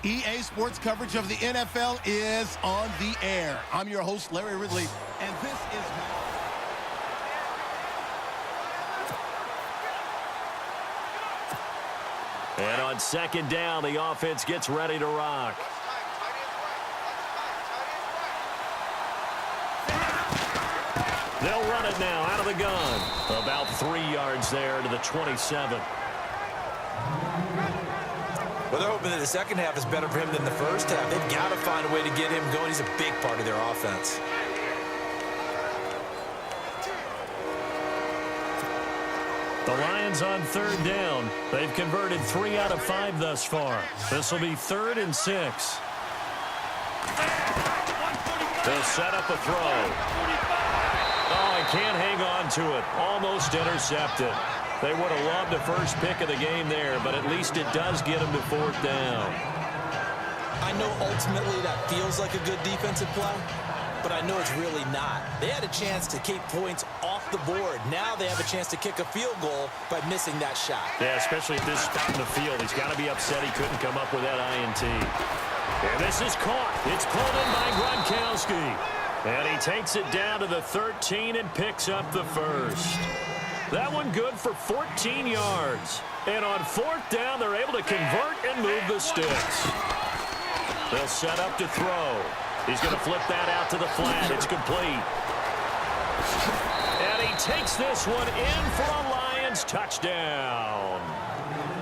EA Sports coverage of the NFL is on the air. I'm your host, Larry Ridley, and this is... And on second down, the offense gets ready to rock. They'll run it now out of the gun. About 3 yards there to the 27. Well, they're hoping that the second half is better for him than the first half. They've got to find a way to get him going. He's a big part of their offense. The Lions on third down. They've converted 3 out of 5 thus far. This will be 3rd and 6. They'll set up a throw. Oh, he can't hang on to it. Almost intercepted. They would have loved the first pick of the game there, but at least it does get them to 4th down. I know ultimately that feels like a good defensive play, but I know it's really not. They had a chance to keep points off the board. Now they have a chance to kick a field goal by missing that shot. Yeah, especially at this spot in the field. He's got to be upset he couldn't come up with that INT. And this is caught. It's pulled in by Gronkowski. And he takes it down to the 13 and picks up the first. That one good for 14 yards. And on 4th down, they're able to convert and move the sticks. They'll set up to throw. He's going to flip that out to the flat. It's complete. And he takes this one in for a Lions touchdown.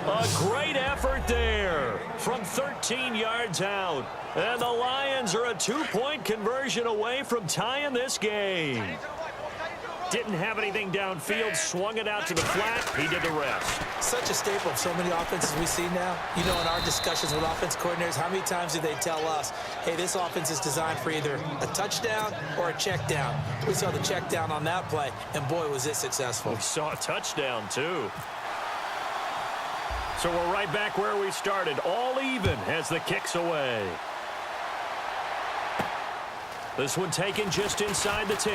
A great effort there from 13 yards out. And the Lions are a 2-point conversion away from tying this game. Didn't have anything downfield, swung it out to the flat. He did the rest. Such a staple of so many offenses we see now. You know, in our discussions with offense coordinators, how many times do they tell us, hey, this offense is designed for either a touchdown or a check down. We saw the check down on that play, and boy, was it successful. We saw a touchdown, too. So we're right back where we started, all even as the kick's away. This one taken just inside the 10.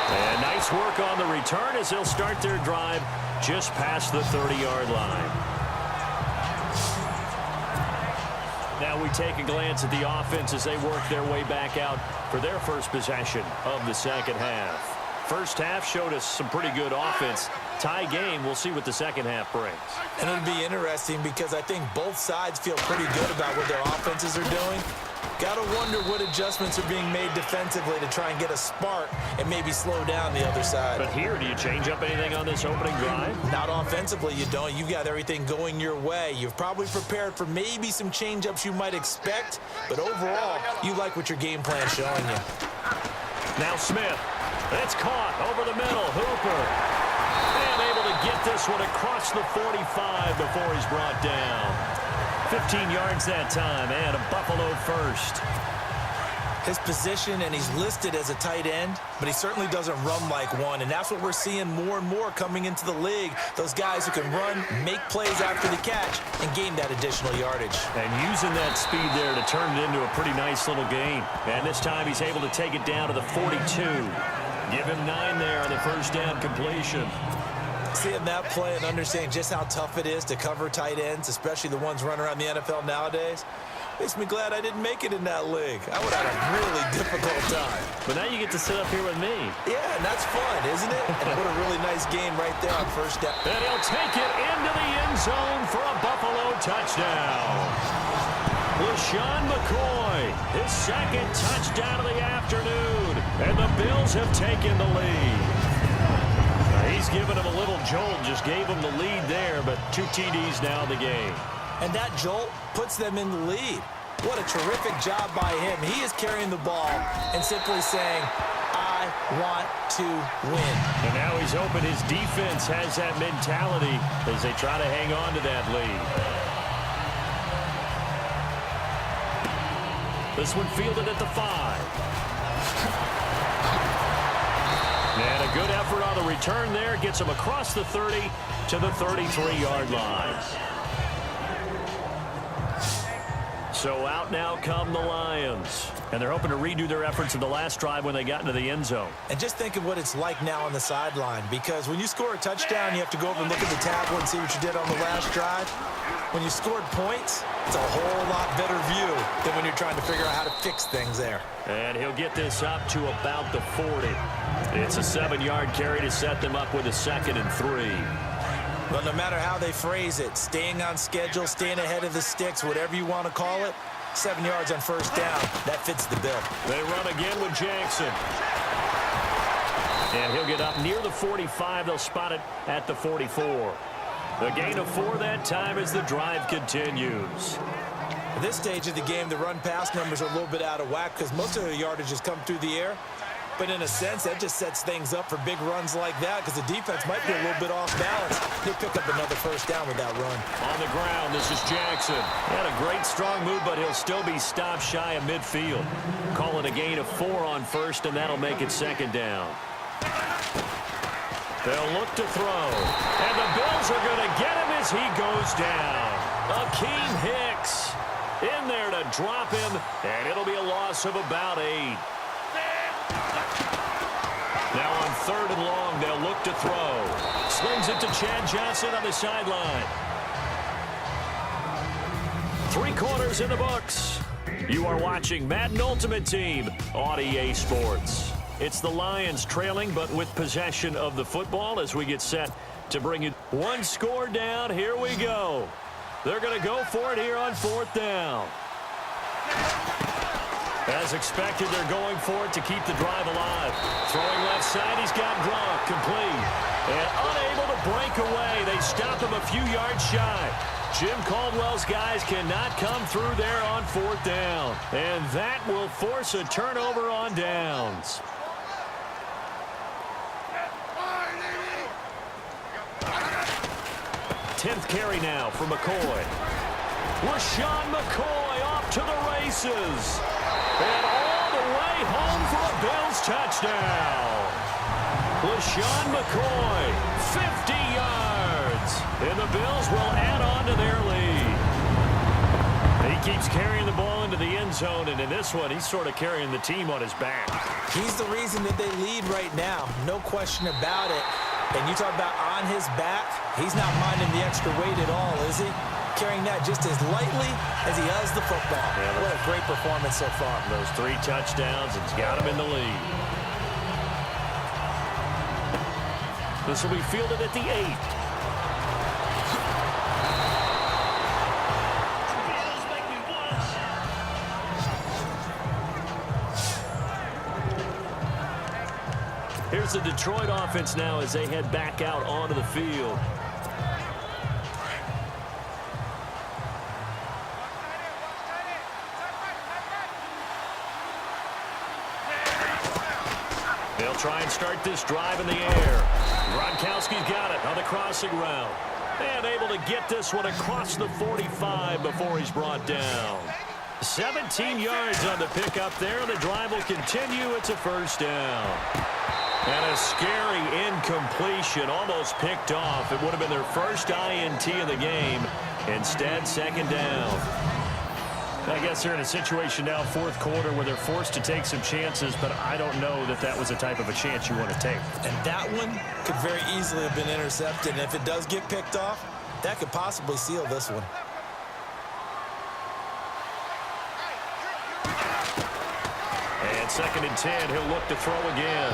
And nice work on the return as they'll start their drive just past the 30-yard line. Now we take a glance at the offense as they work their way back out for their first possession of the second half. First half showed us some pretty good offense. Tie game, we'll see what the second half brings. And it'll be interesting because I think both sides feel pretty good about what their offenses are doing. Got to wonder what adjustments are being made defensively to try and get a spark and maybe slow down the other side. But here, do you change up anything on this opening drive? Not offensively, you don't. You've got everything going your way. You've probably prepared for maybe some change-ups you might expect, but overall, you like what your game plan is showing you. Now Smith. It's caught over the middle. Hooper. And able to get this one across the 45 before he's brought down. 15 yards that time, and a Buffalo first. His position, and he's listed as a tight end, but he certainly doesn't run like one, and that's what we're seeing more and more coming into the league. Those guys who can run, make plays after the catch, and gain that additional yardage. And using that speed there to turn it into a pretty nice little gain. And this time he's able to take it down to the 42. Give him 9 there on the first down completion. Seeing that play and understanding just how tough it is to cover tight ends, especially the ones running around the NFL nowadays, makes me glad I didn't make it in that league. I would have had a really difficult time. But now you get to sit up here with me. Yeah, and that's fun, isn't it? And what a really nice game right there on first down. And he'll take it into the end zone for a Buffalo touchdown. LaShawn McCoy, his second touchdown of the afternoon. And the Bills have taken the lead. He's given him a little jolt, just gave him the lead there, but 2 TDs now in the game. And that jolt puts them in the lead. What a terrific job by him. He is carrying the ball and simply saying, I want to win. And now he's open. His defense has that mentality as they try to hang on to that lead. This one fielded at the 5. And a good effort on the return there. Gets him across the 30 to the 33-yard line. So out now come the Lions. And they're hoping to redo their efforts in the last drive when they got into the end zone. And just think of what it's like now on the sideline. Because when you score a touchdown, you have to go over and look at the tablet and see what you did on the last drive. when you scored points, it's a whole lot better view than when you're trying to figure out how to fix things there. And he'll get this up to about the 40. It's a 7-yard carry to set them up with a 2nd and 3. Well, no matter how they phrase it, staying on schedule, staying ahead of the sticks, whatever you want to call it, 7 yards on first down, that fits the bill. They run again with Jackson. And he'll get up near the 45. They'll spot it at the 44. A gain of 4 that time as the drive continues. At this stage of the game, the run-pass numbers are a little bit out of whack because most of their yardage has come through the air. But in a sense, that just sets things up for big runs like that because the defense might be a little bit off balance. He'll pick up another first down with that run. On the ground, this is Jackson. He had a great strong move, but he'll still be stopped shy of midfield. Call it a gain of 4 on first, and that'll make it 2nd down. They'll look to throw. And the Bills are going to get him as he goes down. Akeem Hicks in there to drop him, and it'll be a loss of about 8. Now on 3rd and long, they'll look to throw. Slings it to Chad Johnson on the sideline. 3 quarters in the books. You are watching Madden Ultimate Team on EA Sports. It's the Lions trailing, but with possession of the football as we get set to bring you 1 score down. Here we go. They're going to go for it here on 4th down. As expected, they're going for it to keep the drive alive. Throwing left side, he's got Gronk complete. And unable to break away. They stop him a few yards shy. Jim Caldwell's guys cannot come through there on 4th down. And that will force a turnover on downs. Tenth carry now for McCoy. LaShawn McCoy off to the races. And all the way home for a Bills touchdown. LaShawn McCoy, 50 yards. And the Bills will add on to their lead. He keeps carrying the ball into the end zone, and in this one, he's sort of carrying the team on his back. He's the reason that they lead right now. No question about it. And you talk about on his back, he's not minding the extra weight at all, is he? Carrying that just as lightly as he has the football. Yeah, what a great performance so far. Those 3 touchdowns, it's got him in the lead. This will be fielded at the 8. Here's the Detroit offense now as they head back out onto the field. They'll try and start this drive in the air. Gronkowski's got it on the crossing route. And able to get this one across the 45 before he's brought down. 17 yards on the pickup there. The drive will continue. It's a first down. And a scary incompletion, almost picked off. It would have been their first INT of the game. Instead, 2nd down. I guess they're in a situation now, 4th quarter, where they're forced to take some chances, but I don't know that that was the type of a chance you want to take. And that one could very easily have been intercepted. And if it does get picked off, that could possibly seal this one. And 2nd and 10, he'll look to throw again.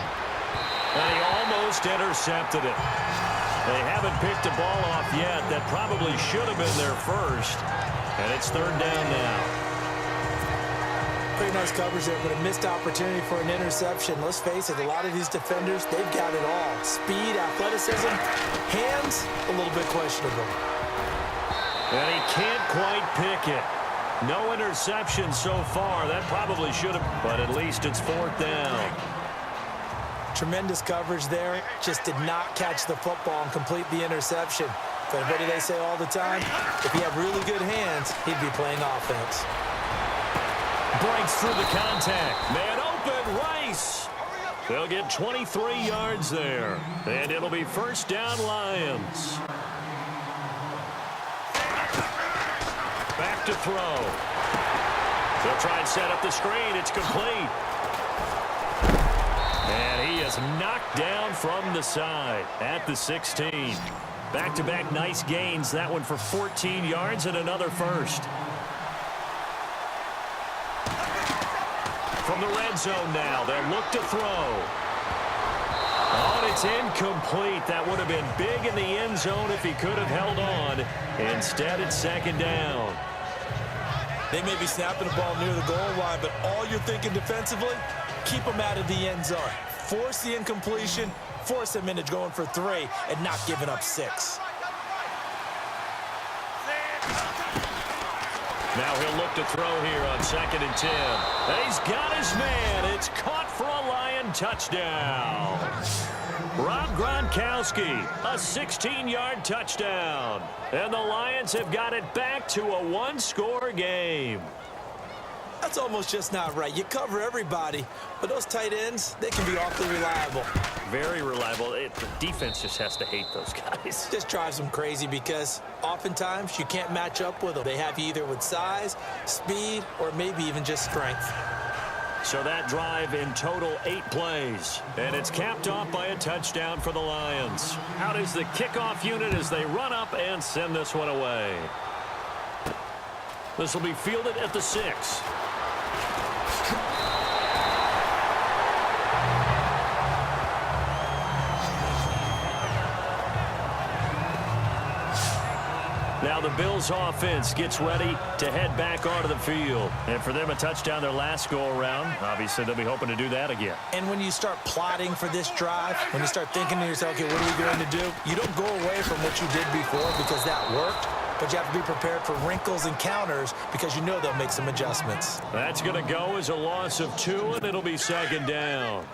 And he almost intercepted it. They haven't picked a ball off yet. That probably should have been their first. And it's 3rd down now. Pretty nice coverage there, but a missed opportunity for an interception. Let's face it, a lot of these defenders, they've got it all. Speed, athleticism, hands, a little bit questionable. And he can't quite pick it. No interception so far. That probably should have, but at least it's 4th down. Tremendous coverage there. Just did not catch the football and complete the interception. But what do they say all the time? If he had really good hands, he'd be playing offense. Breaks through the contact. Man open, Rice. They'll get 23 yards there. And it'll be first down, Lions. Back to throw. They'll try and set up the screen. It's complete. And he is knocked down from the side at the 16. Back-to-back nice gains. That one for 14 yards and another first. From the red zone now, they'll look to throw. Oh, and it's incomplete. That would have been big in the end zone if he could have held on. Instead, it's second down. They may be snapping the ball near the goal line, but all you're thinking defensively, keep them out of the end zone. Force the incompletion, force them into going for 3, and not giving up 6. Now he'll look to throw here on 2nd and 10. And he's got his man. It's caught for a Lion touchdown. Rob Gronkowski, a 16-yard touchdown. And the Lions have got it back to a one-score game. That's almost just not right. You cover everybody, but those tight ends, they can be awfully reliable. Very reliable. The defense just has to hate those guys. Just drives them crazy because oftentimes you can't match up with them. They have you either with size, speed, or maybe even just strength. So that drive in total 8 plays. And it's capped off by a touchdown for the Lions. Out is the kickoff unit as they run up and send this one away. This will be fielded at the 6. Now the Bills offense gets ready to head back onto the field. And for them, a touchdown their last go-around. Obviously, they'll be hoping to do that again. And when you start plotting for this drive, when you start thinking to yourself, okay, what are we going to do? You don't go away from what you did before because that worked. But you have to be prepared for wrinkles and counters because you know they'll make some adjustments. That's going to go as a loss of 2, and it'll be second down.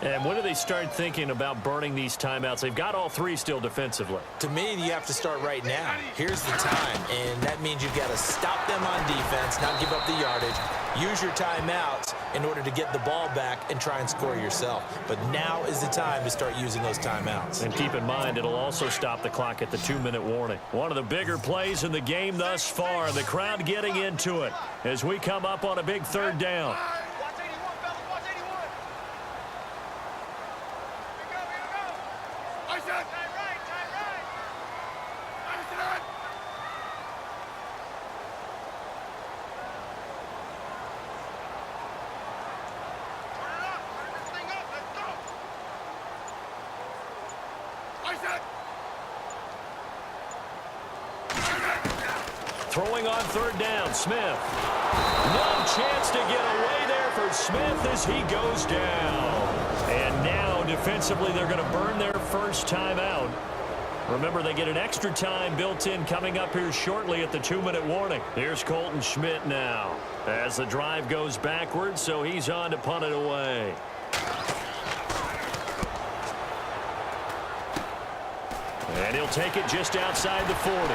And when do they start thinking about burning these timeouts? They've got all 3 still defensively. To me, you have to start right now. Here's the time, and that means you've got to stop them on defense, not give up the yardage, use your timeouts in order to get the ball back and try and score yourself. But now is the time to start using those timeouts. And keep in mind, it'll also stop the clock at the 2-minute warning. One of the bigger plays in the game thus far. The crowd getting into it as we come up on a big 3rd down. Throwing on 3rd down, Smith. No chance to get away there for Smith as he goes down. And now, defensively, they're going to burn their first timeout. Remember, they get an extra time built in coming up here shortly at the 2-minute warning. Here's Colton Schmidt now as the drive goes backwards, so he's on to punt it away. And he'll take it just outside the 40.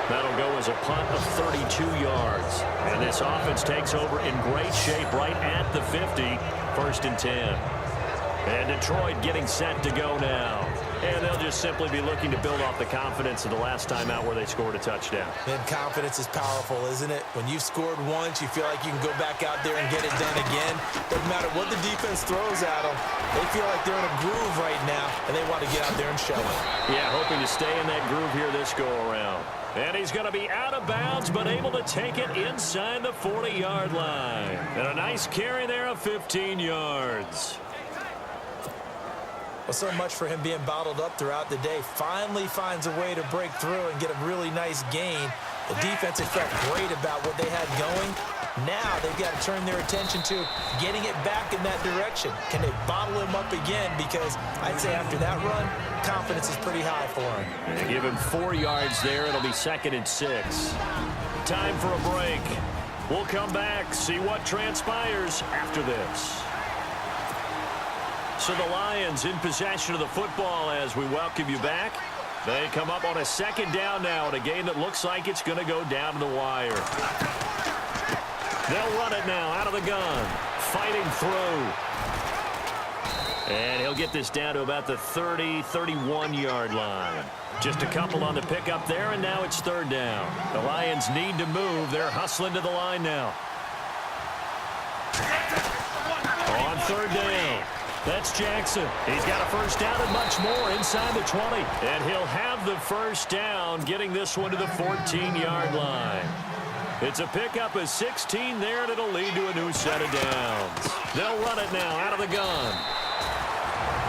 That'll go as a punt of 32 yards. And this offense takes over in great shape right at the 50. 1st and 10. And Detroit getting set to go now. And they'll just simply be looking to build off the confidence of the last time out where they scored a touchdown. And confidence is powerful, isn't it? When you've scored once, you feel like you can go back out there and get it done again. Doesn't matter what the defense throws at them. They feel like they're in a groove right now, and they want to get out there and show it. Yeah, hoping to stay in that groove here this go-around. And he's going to be out of bounds, but able to take it inside the 40-yard line. And a nice carry there of 15 yards. Well, so much for him being bottled up throughout the day. Finally finds a way to break through and get a really nice gain. The defense has felt great about what they had going. Now they've got to turn their attention to getting it back in that direction. Can they bottle him up again? Because I'd say after that run, confidence is pretty high for him. They give him 4 yards there. It'll be 2nd and 6. Time for a break. We'll come back, see what transpires after this. So the Lions in possession of the football as we welcome you back. They come up on a 2nd down now in a game that looks like it's going to go down to the wire. They'll run it now out of the gun. Fighting through. And he'll get this down to about the 30, 31-yard line. Just a couple on the pickup there, and now it's 3rd down. The Lions need to move. They're hustling to the line now. On 3rd down. That's Jackson. He's got a first down and much more inside the 20. And he'll have the first down, getting this one to the 14-yard line. It's a pickup of 16 there, and it'll lead to a new set of downs. They'll run it now out of the gun.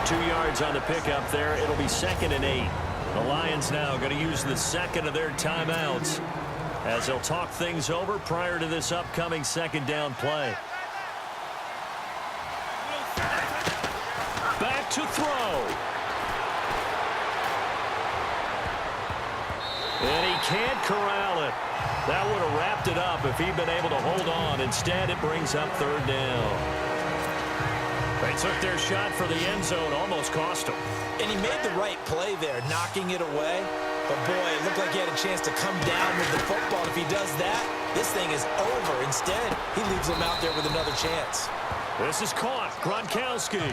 2 yards on the pickup there. It'll be 2nd and 8. The Lions now going to use the second of their timeouts as they'll talk things over prior to this upcoming second down play. Back to throw. And he can't corral it. That would have wrapped it up if he'd been able to hold on. Instead, it brings up 3rd down. They took their shot for the end zone, almost cost him. And he made the right play there, knocking it away. But, boy, it looked like he had a chance to come down with the football. If he does that, this thing is over. Instead, he leaves him out there with another chance. This is caught. Gronkowski.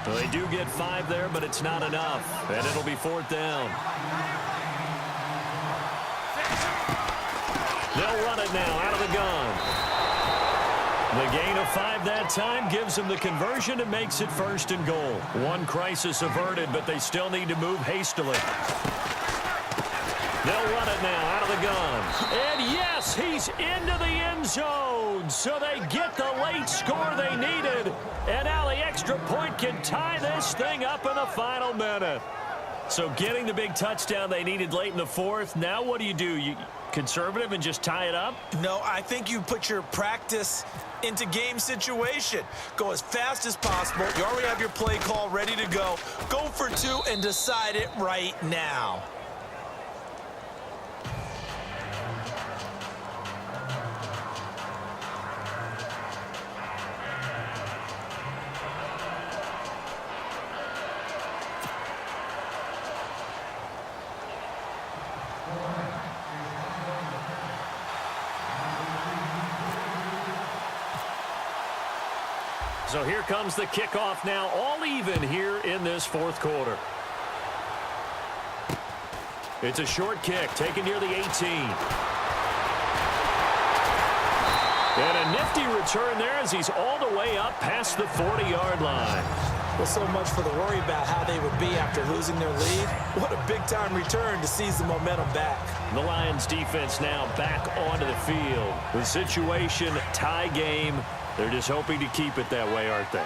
Well, they do get 5 there, but it's not enough. And it'll be 4th down. They'll run it now out of the gun. The gain of 5 that time gives them the conversion and makes it 1st and goal. One crisis averted, but they still need to move hastily. They'll run it now out of the gun. And yes, he's into the end zone. So they get the late score they needed. And now the extra point can tie this thing up in the final minute. So getting the big touchdown they needed late in the 4th. Now what do? You conservative and just tie it up? No, I think you put your practice into game situation. Go as fast as possible. You already have your play call ready to go. Go for 2 and decide it right now. So here comes the kickoff now, all even here in this 4th quarter. It's a short kick taken near the 18. And a nifty return there as he's all the way up past the 40-yard line. Well, so much for the worry about how they would be after losing their lead. What a big-time return to seize the momentum back. The Lions defense now back onto the field. The situation, tie game. They're just hoping to keep it that way, aren't they?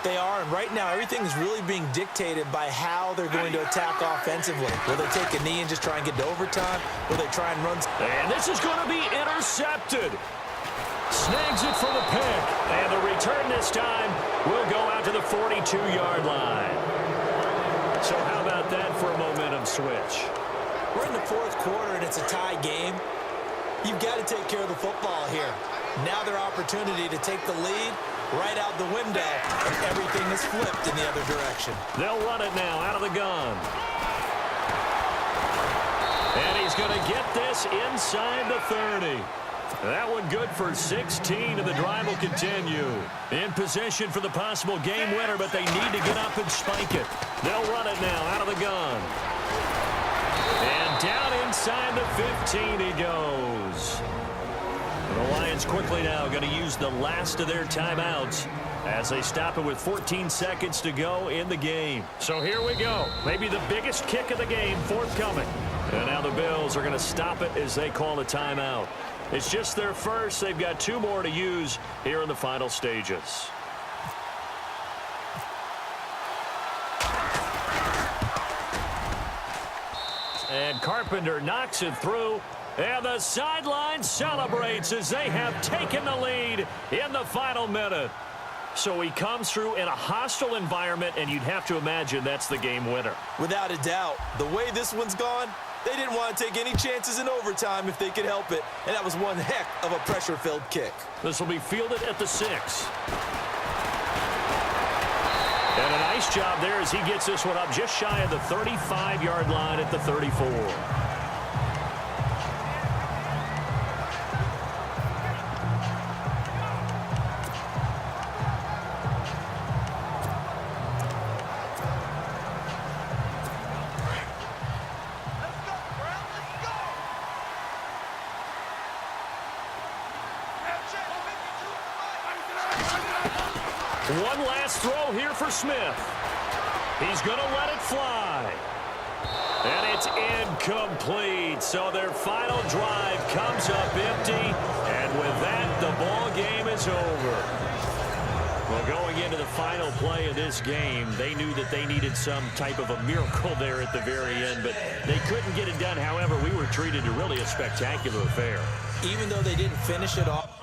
They are, and right now everything is really being dictated by how they're going to attack offensively. Will they take a knee and just try and get to overtime? Will they try and run? And this is going to be intercepted. Snags it for the pick. And the return this time will go out to the 42-yard line. So how about that for a momentum switch? We're in the 4th quarter, and it's a tie game. You've got to take care of the football here. Now their opportunity to take the lead right out the window, and everything is flipped in the other direction. They'll run it now out of the gun. And he's going to get this inside the 30. That one good for 16, and the drive will continue. In possession for the possible game winner, but they need to get up and spike it. They'll run it now out of the gun. And down inside the 15 he goes. The Lions quickly now going to use the last of their timeouts as they stop it with 14 seconds to go in the game. So here we go. Maybe the biggest kick of the game forthcoming. And now the Bills are going to stop it as they call a timeout. It's just their first. They've got 2 more to use here in the final stages. And Carpenter knocks it through. And the sideline celebrates as they have taken the lead in the final minute. So he comes through in a hostile environment, and you'd have to imagine that's the game winner. Without a doubt. The way this one's gone, they didn't want to take any chances in overtime if they could help it. And that was one heck of a pressure-filled kick. This will be fielded at the 6. And a nice job there as he gets this one up just shy of the 35-yard line at the 34. One last throw here for Smith. He's going to let it fly. And it's incomplete. So their final drive comes up empty. And with that, the ball game is over. Well, going into the final play of this game, they knew that they needed some type of a miracle there at the very end, but they couldn't get it done. However, we were treated to really a spectacular affair. Even though they didn't finish it off,